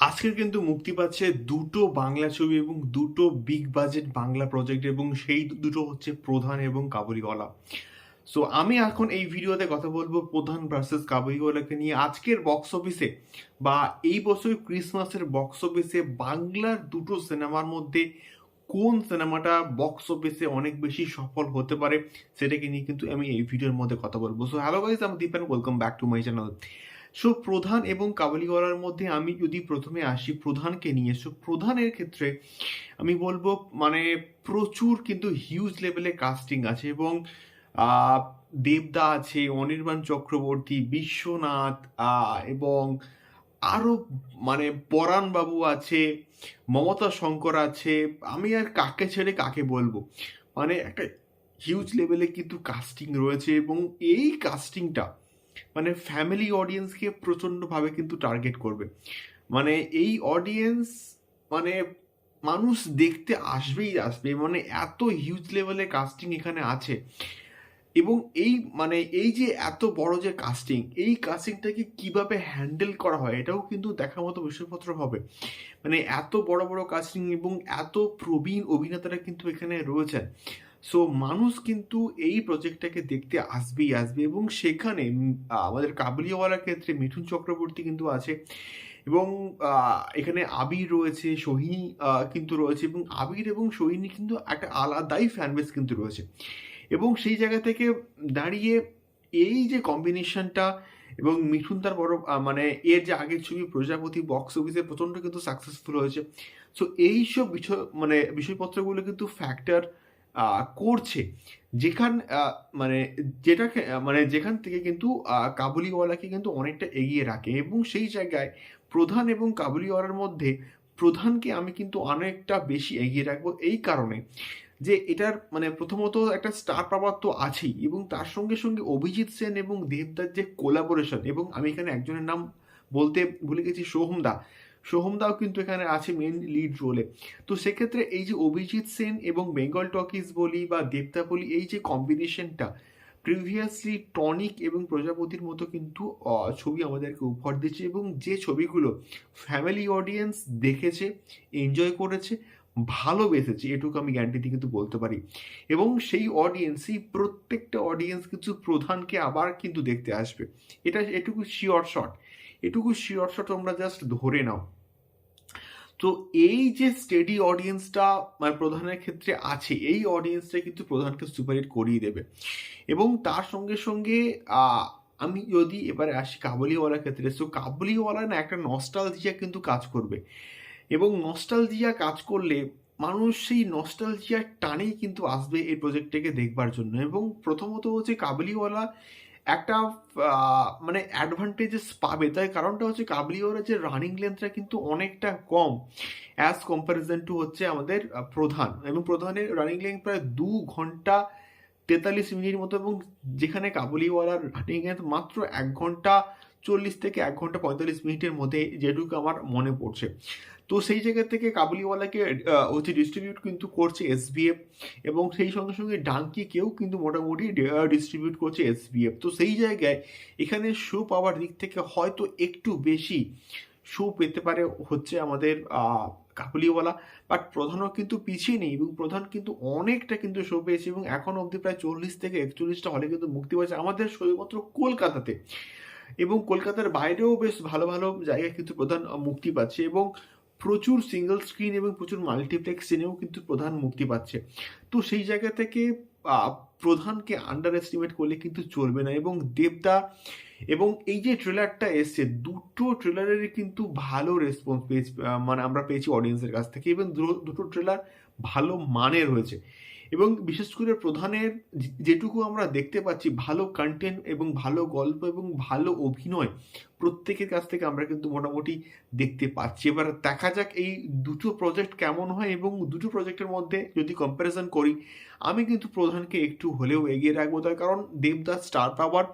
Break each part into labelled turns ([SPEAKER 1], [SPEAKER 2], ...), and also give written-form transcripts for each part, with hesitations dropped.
[SPEAKER 1] আজকের কিন্তু মুক্তি পাচ্ছে দুটো বাংলা ছবি এবং দুটো বিগ বাজেট বাংলা প্রজেক্ট, এবং সেই দুটো হচ্ছে প্রধান এবং কাবুলিওয়ালা। সো আমি এখন এই ভিডিওতে কথা বলবো প্রধান ভার্সেস কাবুলিওয়ালাকে নিয়ে। আজকের বক্স অফিসে বা এই বছর ক্রিসমাসের বক্স অফিসে বাংলার দুটো সিনেমার মধ্যে কোন সিনেমাটা বক্স অফিসে অনেক বেশি সফল হতে পারে সেটাকে নিয়ে কিন্তু আমি এই ভিডিওর মধ্যে কথা বলবো। সো হ্যালো গাইস, আমি Deep, welcome back to my channel. So প্রধান এবং কাবুলিওয়ালার মধ্যে আমি যদি প্রথমে আসি প্রধানকে নিয়ে, সো প্রধানের ক্ষেত্রে আমি বলবো মানে প্রচুর কিন্তু হিউজ লেভেলে কাস্টিং আছে, এবং আহ, দেবদা আছে, অনির্বাণ চক্রবর্তী, বিশ্বনাথ, এবং আরো মানে পরাণ বাবু আছে, মমতা শঙ্কর আছে। আমি আর কাকে ছেড়ে কাকে বলবো, মানে একটা হিউজ লেভেলে কিন্তু কাস্টিং রয়েছে, এবং এই কাস্টিংটা মানে ফ্যামিলি অডিয়েন্সকে প্রচণ্ডভাবে কিন্তু টার্গেট করবে। মানে এই অডিয়েন্স মানে মানুষ দেখতে আসবেই আসবে, মানে এত হিউজ লেভেলে কাস্টিং এখানে আছে। এবং এই মানে এই যে এত বড় যে কাস্টিং, এই কাস্টিংটাকে কিভাবে হ্যান্ডেল করা হয় এটাও কিন্তু দেখার মতো বিষয়পত্র হবে। মানে এত বড় বড় কাস্টিং এবং এত প্রবীণ অভিনেতারা কিন্তু এখানে রয়েছেন। সো মানুষ কিন্তু এই প্রজেক্টটাকে দেখতে আসবেই আসবে, এবং সেখানে আমাদের কাবুলিওয়ালার ক্ষেত্রে মিঠুন চক্রবর্তী কিন্তু আছে, এবং এখানে আবির রয়েছে, সোহিনী কিন্তু রয়েছে, এবং আবির এবং সোহিনী কিন্তু একটা আলাদাই ফ্যানবেস কিন্তু রয়েছে। এবং সেই জায়গা থেকে দাঁড়িয়ে এই যে কম্বিনেশনটা, এবং মিঠুন তার বড় মানে এর যে আগের ছবি প্রজাপতি বক্স অফিসে প্রচণ্ড কিন্তু সাকসেসফুল হয়েছে। সো এইসব বিষয় মানে বিষয়পত্রগুলো কিন্তু ফ্যাক্টর করছে, যেখান মানে যেটাকে মানে যেখান থেকে কিন্তু কাবুলিওয়ালাকে কিন্তু অনেকটা এগিয়ে রাখে। এবং সেই জায়গায় প্রধান এবং কাবুলিওয়ালার মধ্যে প্রধানকে আমি কিন্তু অনেকটা বেশি এগিয়ে রাখবো, এই কারণে যে এটার মানে প্রথমত একটা স্টার পাওয়ার তো আছেই, এবং তার সঙ্গে সঙ্গে অভিজিৎ সেন এবং দেবদার যে কোলাবোরেশন, এবং আমি এখানে একজনের নাম বলতে ভুলে গেছি, সোহমদা। সোহমদাও কিন্তু এখানে আছে মেন লিড রোলে। তো সেক্ষেত্রে এই যে অভিজিৎ সেন এবং বেঙ্গল টকিজ বলি বা দেবদা বলি, এই যে কম্বিনেশনটা প্রিভিয়াসলি টনিক এবং প্রজাপতির মতো কিন্তু ছবি আমাদেরকে উপহার দিচ্ছে, এবং যে ছবিগুলো ফ্যামিলি অডিয়েন্স দেখেছে, এনজয় করেছে, ভালোবেসেছে, এটুকু আমি গ্যারান্টি দিয়ে কিন্তু বলতে পারি। এবং সেই অডিয়েন্স, সেই প্রত্যেকটা অডিয়েন্স কিন্তু প্রধানকে আবার কিন্তু দেখতে আসবে। এটা এটুকু শিওর শট, এটুকু শিওর শট তোমরা জাস্ট ধরে নাও। তো এই যে স্টেডি অডিয়েন্সটা মানে প্রধানের ক্ষেত্রে আছে, এই অডিয়েন্সটা কিন্তু প্রধানকে সুপারহিট করিয়ে দেবে। এবং তার সঙ্গে সঙ্গে আমি যদি এবারে আসি কাবুলিওয়ালার ক্ষেত্রে, সো কাবুলিওয়ালা না একটা নস্টালজিয়া কিন্তু কাজ করবে, এবং নস্টালজিয়া কাজ করলে মানুষ সেই নস্টালজিয়ার টানেই কিন্তু আসবে এই প্রজেক্টটাকে দেখবার জন্য। এবং প্রথমত হচ্ছে কাবুলিওয়ালা একটা মানে অ্যাডভান্টেজেস পাবে, তাই কারণটা হচ্ছে কাবুলিওয়ালা যে রানিং লেন্থটা কিন্তু অনেকটা কম অ্যাজ কম্প্যারিজন টু হচ্ছে আমাদের প্রধান, এবং প্রধানের রানিং লেন্থ প্রায় 2 ঘন্টা 43 মিনিট মতো, এবং যেখানে কাবুলিওয়ালার রানিং লেন্থ মাত্র 1 ঘন্টা 40 থেকে 1 ঘন্টা 45 মিনিটের মধ্যে, যেটুকু আমার মনে পড়ছে। তো সেই জায়গা থেকে কাবুলিওয়ালাকে হচ্ছে ডিস্ট্রিবিউট কিন্তু করছে এসবিএফ, এবং সেই সঙ্গে সঙ্গে ডাঙ্কিকেও কিন্তু মোটামুটি ডিস্ট্রিবিউট করছে এসবিএফ। তো সেই জায়গায় এখানে শো পাওয়ার দিক থেকে হয়তো একটু বেশি শো পেতে পারে হচ্ছে আমাদের কাবুলিওয়ালা, বাট প্রধানও কিন্তু পিছিয়ে নেই, এবং প্রধান কিন্তু অনেকটা কিন্তু শো পেয়েছে, এবং এখন অবধি প্রায় 40 থেকে 41টা হলে কিন্তু মুক্তি পাচ্ছে আমাদের শুধুমাত্র কলকাতাতে, এবং কলকাতার বাইরেও বেশ ভালো ভালো জায়গায় কিন্তু প্রধান মুক্তি পাচ্ছে, এবং প্রচুর সিঙ্গল স্ক্রিন এবং প্রচুর মাল্টিপ্লেক্স সিনেও কিন্তু প্রধান মুক্তি পাচ্ছে। তো সেই জায়গা থেকে আহ, প্রধানকে আন্ডার এস্টিমেট করলে কিন্তু চলবে না। এবং দেবদা এবং এই যে ট্রেলারটা এসছে, দুটো ট্রেলারেরই কিন্তু ভালো রেসপন্স পেয়েছি, মানে আমরা পেয়েছি অডিয়েন্সের কাছ থেকে, এবং দুটো ট্রেলার ভালো মানের হয়েছে। এবং বিশেষ করে প্রধানের যেটুকু আমরা দেখতে পাচ্ছি ভালো কন্টেন্ট এবং ভালো গল্প এবং ভালো অভিনয় প্রত্যেকের কাছ থেকে আমরা কিন্তু মোটামুটি দেখতে পাচ্ছি। এবার দেখা যাক এই দুটো প্রজেক্ট কেমন হয়, এবং দুটো প্রজেক্টের মধ্যে যদি কম্প্যারিজন করি আমি কিন্তু প্রধানকে একটু হলেও এগিয়ে রাখবো, তার কারণ দেবদাস স্টার পাওয়ার,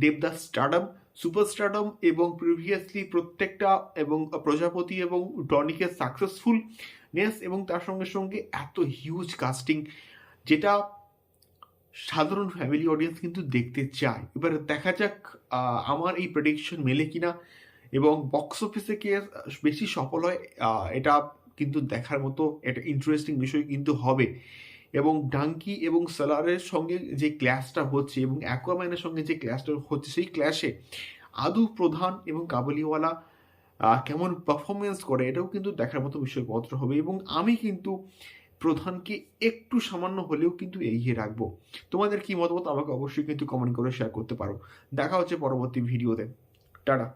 [SPEAKER 1] দেবদাস স্টারডম, সুপার স্টারডম, এবং প্রিভিয়াসলি প্রত্যেকটা এবং প্রজাপতি এবং টনিকের সাকসেসফুলনেস, এবং তার সঙ্গে সঙ্গে এত হিউজ কাস্টিং, যেটা সাধারণ ফ্যামিলি অডিয়েন্স কিন্তু দেখতে চায়। এবার দেখা যাক আমার এই প্রেডিকশন মেলে কিনা, এবং বক্স অফিসে কে বেশি সফল হয় এটা কিন্তু দেখার মতো একটা ইন্টারেস্টিং বিষয় কিন্তু হবে। এবং ডাঙ্কি এবং সালারের সঙ্গে যে ক্ল্যাশটা হচ্ছে এবং অ্যাকুয়াম্যানের সঙ্গে যে ক্ল্যাশটা হচ্ছে, সেই ক্ল্যাশে আদৌ প্রধান এবং কাবুলিওয়ালা কেমন পারফরমেন্স করে এটাও কিন্তু দেখার মতো বিষয়পত্র হবে। এবং আমি কিন্তু প্রধানকে একটু সামান্য হলেও কিন্তু এগিয়ে রাখবো। তোমাদের কি মতামত আমাকে অবশ্যই কিন্তু কমেন্ট করে শেয়ার করতে পারো। দেখা হচ্ছে পরবর্তী ভিডিওতে। টাটা।